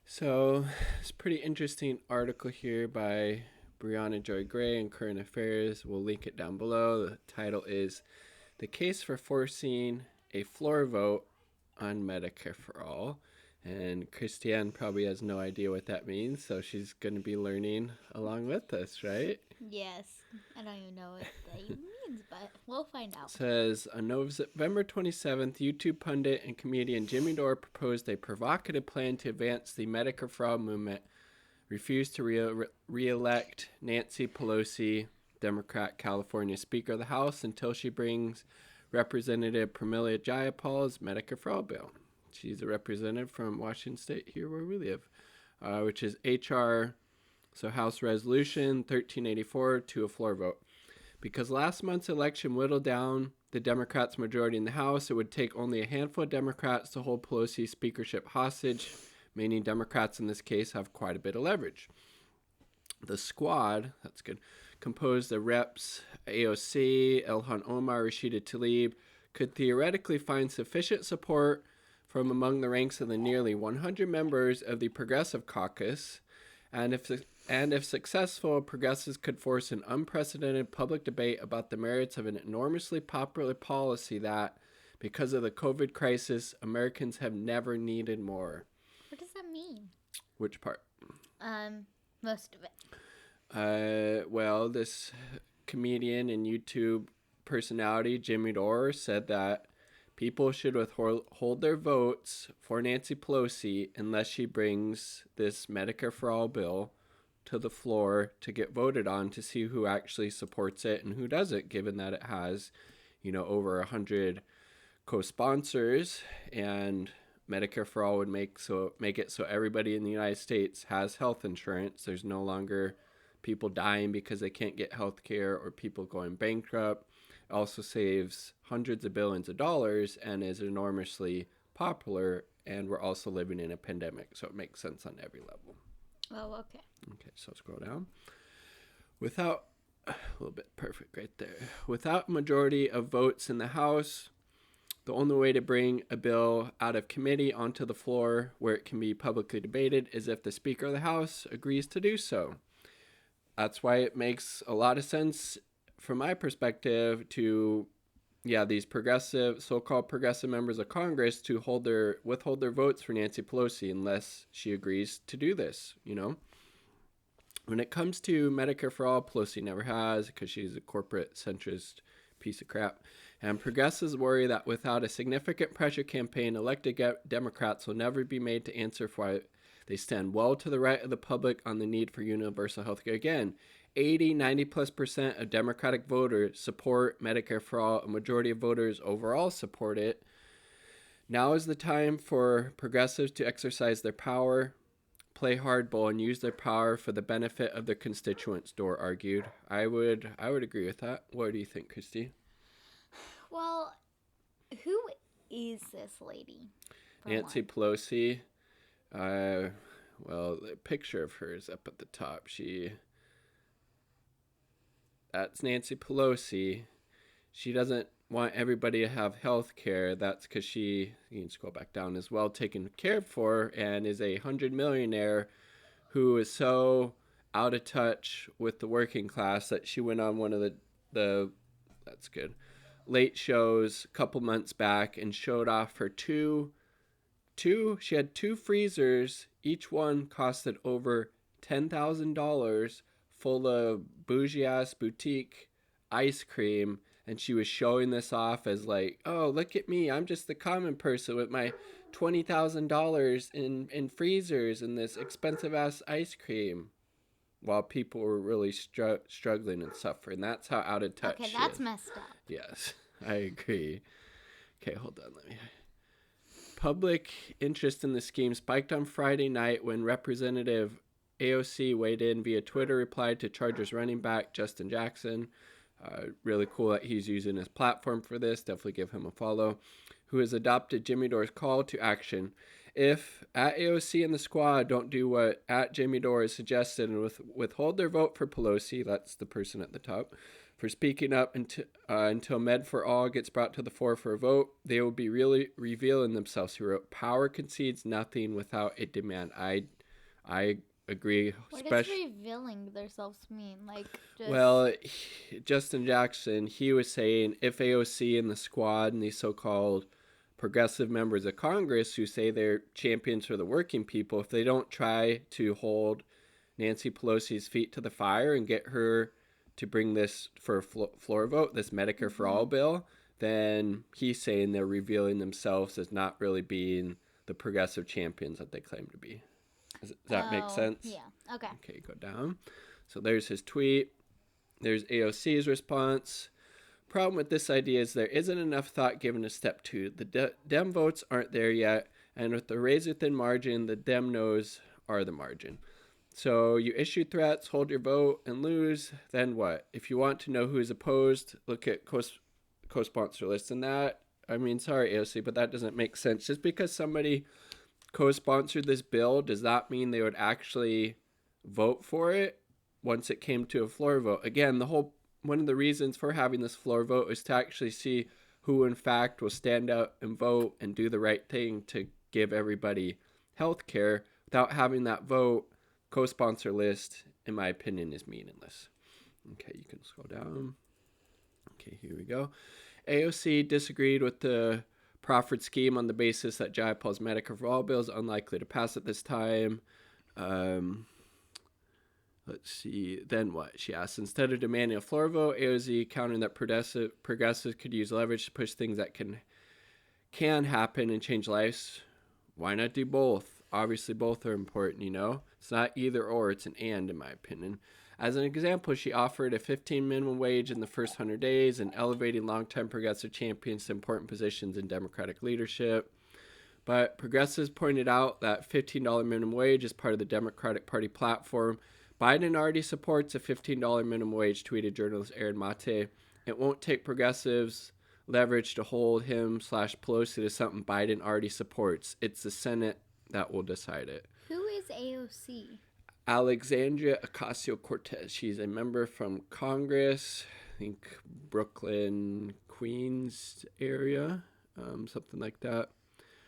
So, it's a pretty interesting article here by Briahna Joy Gray in Current Affairs. We'll link it down below. The title is The Case for Forcing a Floor Vote on Medicare for All. And Christiane probably has no idea what that means, so she's going to be learning along with us, right? Yes, I don't even know what that even means, but we'll find out. It says on November 27th, YouTube pundit and comedian Jimmy Dore proposed a provocative plan to advance the Medicare for All movement, refused to re-elect Nancy Pelosi, Democrat California Speaker of the House, until she brings Representative Pramila Jayapal's Medicare for All bill. She's a representative from Washington State, here where we live, which is H.R. So House Resolution 1384 to a floor vote. Because last month's election whittled down the Democrats' majority in the House, it would take only a handful of Democrats to hold Pelosi's speakership hostage, meaning Democrats in this case have quite a bit of leverage. The squad, that's good, composed of Reps AOC, Ilhan Omar, Rashida Tlaib, could theoretically find sufficient support from among the ranks of the nearly 100 members of the Progressive Caucus, and if successful, progressives could force an unprecedented public debate about the merits of an enormously popular policy that, because of the COVID crisis, Americans have never needed more. What does that mean? Which part? Most of it. Well, this comedian and YouTube personality, Jimmy Dore, said that people should withhold their votes for Nancy Pelosi unless she brings this Medicare for All bill to the floor to get voted on to see who actually supports it and who doesn't, given that it has, over 100 co-sponsors, and Medicare for All would make it so everybody in the United States has health insurance. There's no longer people dying because they can't get health care or people going bankrupt. It also saves hundreds of billions of dollars and is enormously popular, and we're also living in a pandemic, so it makes sense on every level. Oh, okay. Okay, so scroll down. Without a little bit perfect right there. Without a majority of votes in the House, the only way to bring a bill out of committee onto the floor where it can be publicly debated is if the Speaker of the House agrees to do so. That's why it makes a lot of sense from my perspective to these so-called progressive members of Congress to withhold their votes for Nancy Pelosi unless she agrees to do this, When it comes to Medicare for All, Pelosi never has, because she's a corporate centrist piece of crap. And progressives worry that without a significant pressure campaign, elected Democrats will never be made to answer for why they stand well to the right of the public on the need for universal health care. Again, 90+ % of Democratic voters support Medicare for All. A majority of voters overall support it. Now is the time for progressives to exercise their power, play hardball, and use their power for the benefit of their constituents, Dore argued. I would agree with that. What do you think, Christy? Well, who is this lady? Nancy Pelosi. Well, the picture of her is up at the top. That's Nancy Pelosi. She doesn't want everybody to have health care. That's because you can scroll back down as well, taken care for, and is a 100-millionaire who is so out of touch with the working class that she went on one of the that's good, late shows a couple months back and showed off her she had two freezers. Each one costed over $10,000, full of bougie-ass boutique ice cream, and she was showing this off as like, oh, look at me, I'm just the common person with my $20,000 in freezers and this expensive-ass ice cream, while people were really struggling and suffering. That's how out of touch she is. Okay, that's messed up. Yes, I agree. Okay, hold on, let me... Public interest in the scheme spiked on Friday night when Representative AOC weighed in via Twitter, replied to Chargers running back Justin Jackson. Really cool that he's using his platform for this. Definitely give him a follow. Who has adopted Jimmy Dore's call to action. If at AOC and the squad don't do what at Jimmy Dore has suggested and withhold their vote for Pelosi, that's the person at the top, for speaking up until Med for All gets brought to the fore for a vote. They will be really revealing themselves. He wrote, "Power concedes nothing without a demand." I agree. What does revealing themselves mean? Like, just... Well, Justin Jackson, he was saying if AOC and the squad and these so-called progressive members of Congress who say they're champions for the working people, if they don't try to hold Nancy Pelosi's feet to the fire and get her to bring this for a floor vote, this Medicare for All bill, then he's saying they're revealing themselves as not really being the progressive champions that they claim to be. Does that make sense? Yeah. Okay. Okay, go down. So there's his tweet. There's AOC's response. Problem with this idea is there isn't enough thought given to step 2. The Dem votes aren't there yet, and with the razor-thin margin, the Dem no's are the margin. So you issue threats, hold your vote, and lose, then what? If you want to know who is opposed, look at co-sponsor lists. And that, I mean, sorry, AOC, but that doesn't make sense. Just because somebody co-sponsored this bill, does that mean they would actually vote for it once it came to a floor vote? Again, one of the reasons for having this floor vote is to actually see who, in fact, will stand out and vote and do the right thing to give everybody health care. Without having that vote, co-sponsor list, in my opinion, is meaningless. Okay, you can scroll down. Okay, here we go. AOC disagreed with the proffered scheme on the basis that Jayapal's Medicare for All bill is unlikely to pass at this time. Let's see. Then what? She asked. Instead of demanding a floor vote, AOC countering that progressives could use leverage to push things that can happen and change lives. Why not do both? Obviously, both are important, you know? It's not either or, it's an and, in my opinion. As an example, she offered a $15 minimum wage in the first 100 days and elevating longtime progressive champions to important positions in Democratic leadership. But progressives pointed out that $15 minimum wage is part of the Democratic Party platform. Biden already supports a $15 minimum wage, tweeted journalist Aaron Mate. It won't take progressives' leverage to hold him/Pelosi to something Biden already supports. It's the Senate that will decide it. Who is AOC? Alexandria Ocasio-Cortez. She's a member from Congress, I think Brooklyn, Queens area, something like that.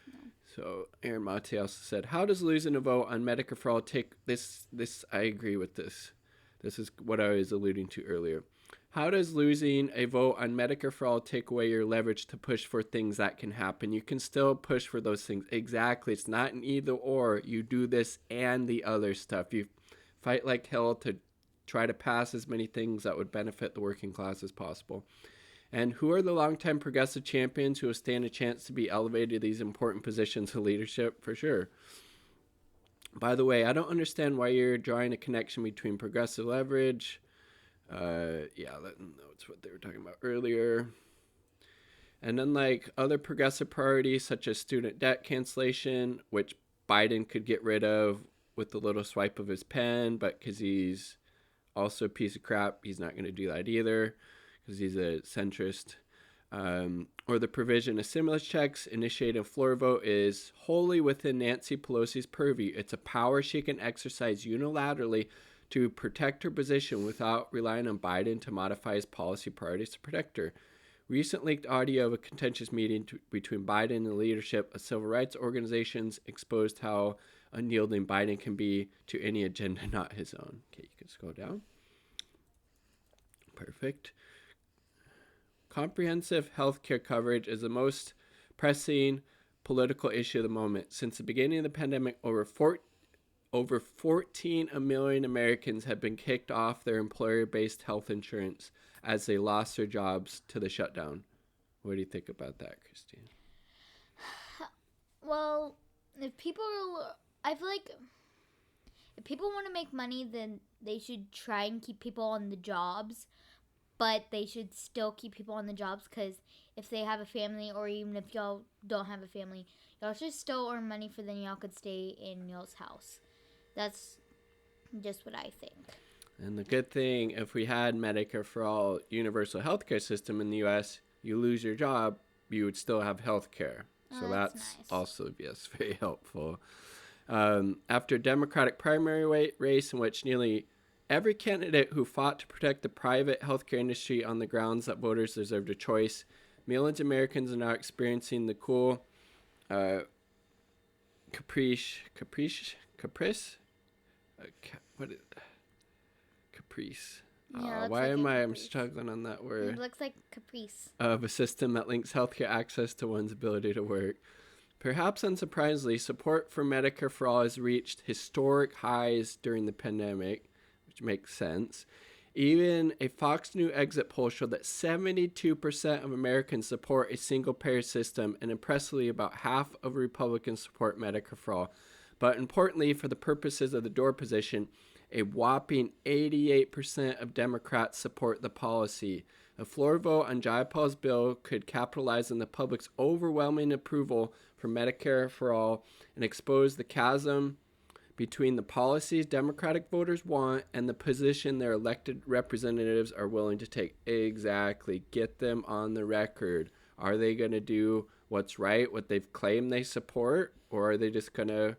No. So Aaron Mate also said, how does losing a vote on Medicare for All take this? I agree with this. This is what I was alluding to earlier. How does losing a vote on Medicare for All take away your leverage to push for things that can happen? You can still push for those things. Exactly. It's not an either or. You do this and the other stuff. You fight like hell to try to pass as many things that would benefit the working class as possible. And who are the longtime progressive champions who will stand a chance to be elevated to these important positions of leadership? For sure. By the way, I don't understand why you're drawing a connection between progressive leverage. That's what they were talking about earlier. And unlike other progressive priorities such as student debt cancellation, which Biden could get rid of with a little swipe of his pen, but because he's also a piece of crap, he's not going to do that either because he's a centrist. Or the provision of stimulus checks, initiating a floor vote is wholly within Nancy Pelosi's purview. It's a power she can exercise unilaterally to protect her position without relying on Biden to modify his policy priorities to protect her. Recent leaked audio of a contentious meeting between Biden and the leadership of civil rights organizations exposed how unyielding Biden can be to any agenda not his own. Okay, you can scroll down. Perfect. Comprehensive health care coverage is the most pressing political issue of the moment. Since the beginning of the pandemic, over 14 million Americans have been kicked off their employer-based health insurance as they lost their jobs to the shutdown. What do you think about that, Christine? Well, I feel like if people want to make money, then they should try and keep people on the jobs, but they should still keep people on the jobs because if they have a family, or even if y'all don't have a family, y'all should still earn money for then y'all could stay in y'all's house. That's just what I think. And the good thing, if we had Medicare for All universal healthcare system in the U.S., you lose your job, you would still have healthcare. So that's nice. Also, yes, very helpful. After a Democratic primary race in which nearly every candidate who fought to protect the private healthcare industry on the grounds that voters deserved a choice. Millions of Americans are now experiencing the cool caprice. What is caprice? Yeah, Why am I? I'm caprice. struggling on that word. It looks like caprice. Of a system that links healthcare access to one's ability to work. Perhaps unsurprisingly, support for Medicare for All has reached historic highs during the pandemic, which makes sense. Even a Fox News exit poll showed that 72% of Americans support a single-payer system, and impressively, about half of Republicans support Medicare for All. But importantly, for the purposes of the door position, a whopping 88% of Democrats support the policy. A floor vote on Jayapal's bill could capitalize on the public's overwhelming approval for Medicare for All and expose the chasm between the policies Democratic voters want and the position their elected representatives are willing to take. Exactly. Get them on the record. Are they going to do what's right, what they've claimed they support, or are they just going to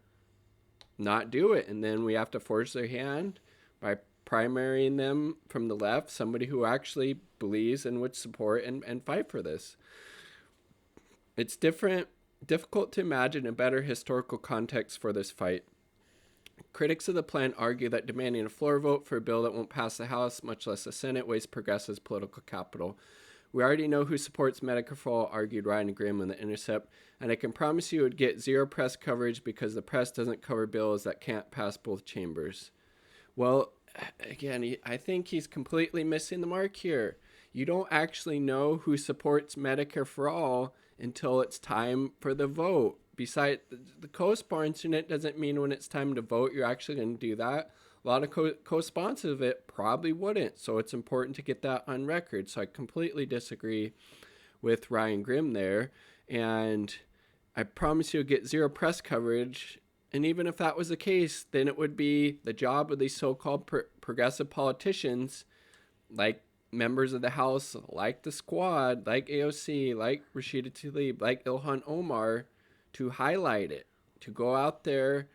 not do it? And then we have to force their hand by primarying them from the left, somebody who actually believes and would support and fight for this. It's difficult to imagine a better historical context for this fight. Critics of the plan argue that demanding a floor vote for a bill that won't pass the House, much less the Senate, wastes progressives' political capital. We already know who supports Medicare for All, argued Ryan Grimm on The Intercept, and I can promise you it would get zero press coverage because the press doesn't cover bills that can't pass both chambers. Well, again, I think he's completely missing the mark here. You don't actually know who supports Medicare for All until it's time for the vote. Besides, the co-sponsoring it doesn't mean when it's time to vote, you're actually going to do that. A lot of co-sponsors of it probably wouldn't. So it's important to get that on record. So I completely disagree with Ryan Grimm there. And I promise you'll get zero press coverage. And even if that was the case, then it would be the job of these so-called progressive politicians, like members of the House, like the Squad, like AOC, like Rashida Tlaib, like Ilhan Omar, to highlight it, to go out there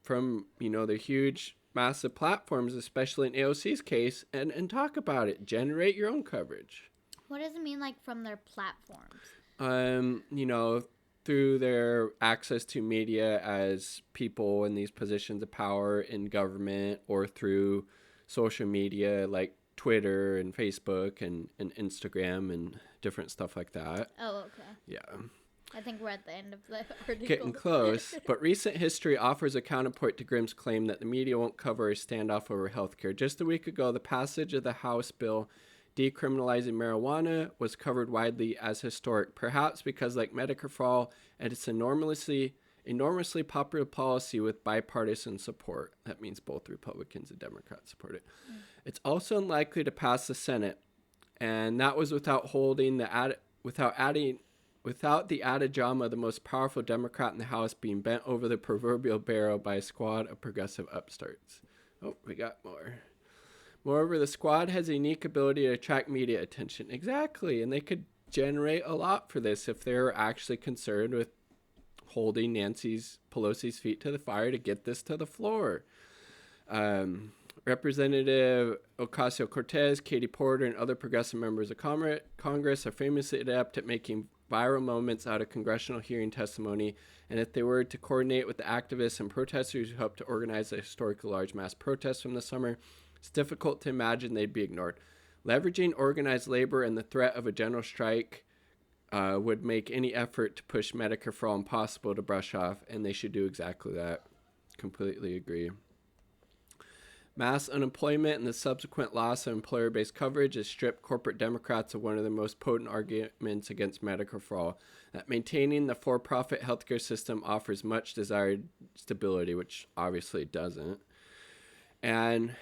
from, their huge, massive platforms, especially in AOC's case, and talk about it. Generate your own coverage. What does it mean, like, from their platforms? Through their access to media as people in these positions of power in government, or through social media like Twitter and Facebook and Instagram and different stuff like that. Oh, okay. Yeah. I think we're at the end of the article. Getting close, but recent history offers a counterpoint to Grimm's claim that the media won't cover a standoff over healthcare. Just a week ago, the passage of the House bill decriminalizing marijuana was covered widely as historic, perhaps because, like Medicare for All, it's enormously popular policy with bipartisan support. That means both Republicans and Democrats support it. It's also unlikely to pass the Senate, and that was without the added drama of the most powerful Democrat in the House being bent over the proverbial barrel by a squad of progressive upstarts. Oh, we got more. Moreover, the Squad has a unique ability to attract media attention. Exactly, and they could generate a lot for this if they're actually concerned with holding Pelosi's feet to the fire to get this to the floor. Representative Ocasio-Cortez, Katie Porter, and other progressive members of Congress are famously adept at making viral moments out of congressional hearing testimony, and if they were to coordinate with the activists and protesters who helped to organize a historically large mass protest from the summer, it's difficult to imagine they'd be ignored. Leveraging organized labor and the threat of a general strike would make any effort to push Medicare for All impossible to brush off, and they should do exactly that. Completely agree. Mass unemployment and the subsequent loss of employer-based coverage has stripped corporate Democrats of one of the most potent arguments against Medicare for All, that maintaining the for-profit healthcare system offers much desired stability, which obviously it doesn't. And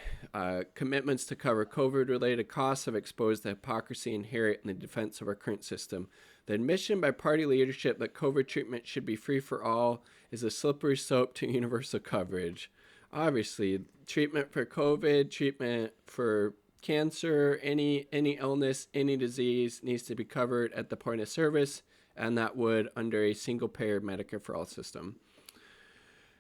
commitments to cover COVID-related costs have exposed the hypocrisy inherent in the defense of our current system. The admission by party leadership that COVID treatment should be free for all is a slippery slope to universal coverage. Obviously, treatment for COVID, treatment for cancer, any illness, any disease needs to be covered at the point of service, and that would under a single-payer Medicare for All system.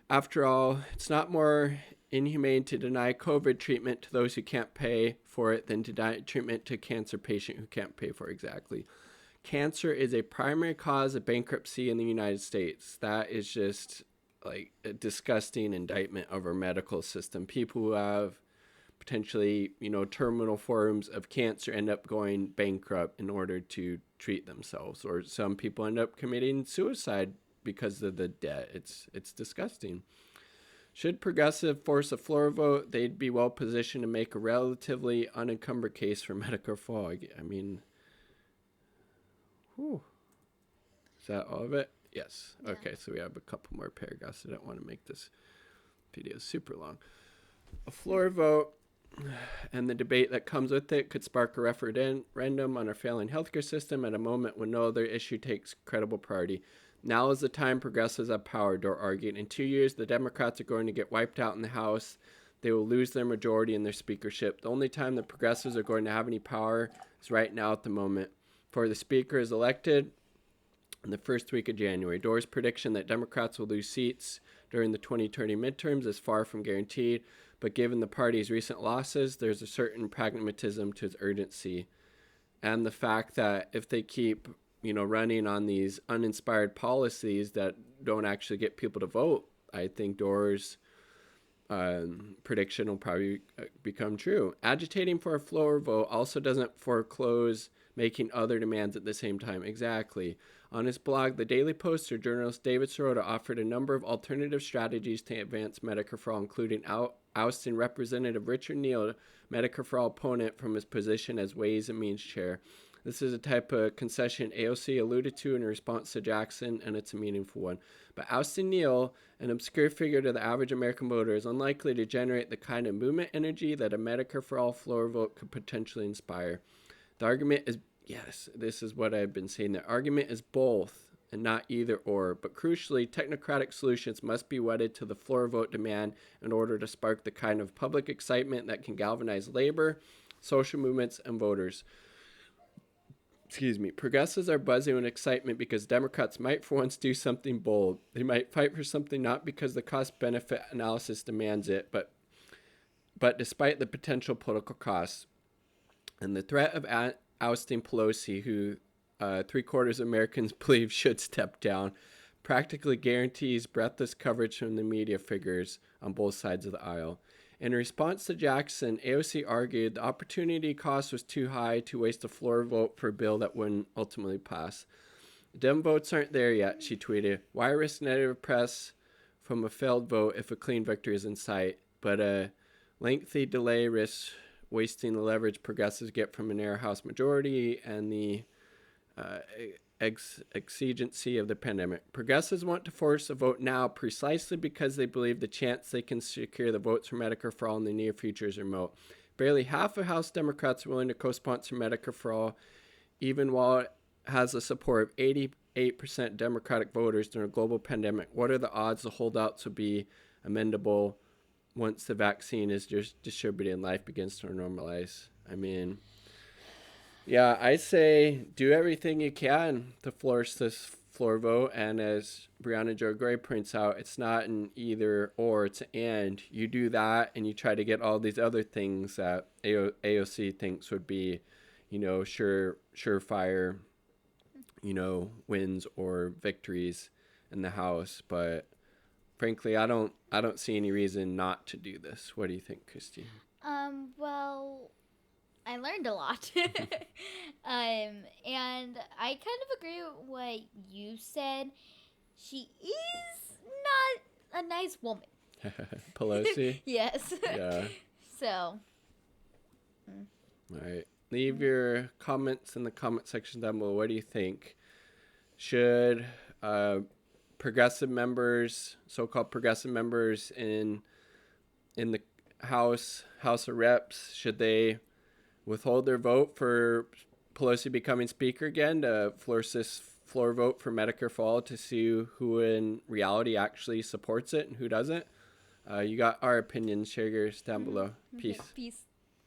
After all, it's not more inhumane to deny COVID treatment to those who can't pay for it than to deny treatment to a cancer patient who can't pay for it. Exactly. Cancer is a primary cause of bankruptcy in the United States. That is just like a disgusting indictment of our medical system. People who have potentially, terminal forms of cancer end up going bankrupt in order to treat themselves, or some people end up committing suicide because of the debt. It's disgusting. Should progressive force a floor vote, they'd be well positioned to make a relatively unencumbered case for Medicare for all. I mean, whew. Is that all of it? Yes. Yeah. Okay, so we have a couple more paragraphs. I don't want to make this video super long. A floor vote and the debate that comes with it could spark a referendum on our failing healthcare system at a moment when no other issue takes credible priority. Now is the time progressives have power, Dore argued. In 2 years, the Democrats are going to get wiped out in the House. They will lose their majority in their speakership. The only time the progressives are going to have any power is right now at the moment. For the speaker is elected in the first week of January. Dore's prediction that Democrats will lose seats during the 2020 midterms is far from guaranteed, but given the party's recent losses, there's a certain pragmatism to its urgency. And the fact that if they keep, running on these uninspired policies that don't actually get people to vote, I think Dore's prediction will probably become true. Agitating for a floor vote also doesn't foreclose making other demands at the same time. Exactly. On his blog, The Daily Poster, journalist David Sirota offered a number of alternative strategies to advance Medicare for All, including ousting Representative Richard Neal, Medicare for All opponent, from his position as Ways and Means Chair. This is a type of concession AOC alluded to in response to Jackson, and it's a meaningful one. But ousting Neal, an obscure figure to the average American voter, is unlikely to generate the kind of movement energy that a Medicare for All floor vote could potentially inspire. The argument is, yes, this is what I've been saying, the argument is both and not either or, but crucially, technocratic solutions must be wedded to the floor vote demand in order to spark the kind of public excitement that can galvanize labor, social movements, and voters. Progressives are buzzing with excitement because Democrats might for once do something bold. They might fight for something not because the cost-benefit analysis demands it, but despite the potential political costs. And the threat of ousting Pelosi, who 3/4 of Americans believe should step down, practically guarantees breathless coverage from the media figures on both sides of the aisle. In response to Jackson, AOC argued the opportunity cost was too high to waste a floor vote for a bill that wouldn't ultimately pass. Dem votes aren't there yet, she tweeted. Why risk negative press from a failed vote if a clean victory is in sight? But a lengthy delay risks wasting the leverage progressives get from a narrow House majority and the exigency of the pandemic. Progressives want to force a vote now precisely because they believe the chance they can secure the votes for Medicare for All in the near future is remote. Barely half of House Democrats are willing to co-sponsor Medicare for All, even while it has the support of 88% Democratic voters during a global pandemic. What are the odds the holdouts will be amendable once the vaccine is just distributed and life begins to normalize? I mean, yeah, I say do everything you can to flourish this floor vote. And as Briahna Joe Gray points out, it's not an either or, it's an and. You do that and you try to get all these other things that AOC thinks would be, surefire, wins or victories in the House. But frankly, I don't see any reason not to do this. What do you think, Christy? Well, I learned a lot. And I kind of agree with what you said. She is not a nice woman. Pelosi? Yes. Yeah. So. All right. Leave your comments in the comment section down below. What do you think? Should progressive members, so-called progressive members in the House of Reps, should they withhold their vote for Pelosi becoming speaker again to force this floor vote for Medicare for All to see who in reality actually supports it and who doesn't? You got our opinions. Share yours down below. Peace. Peace.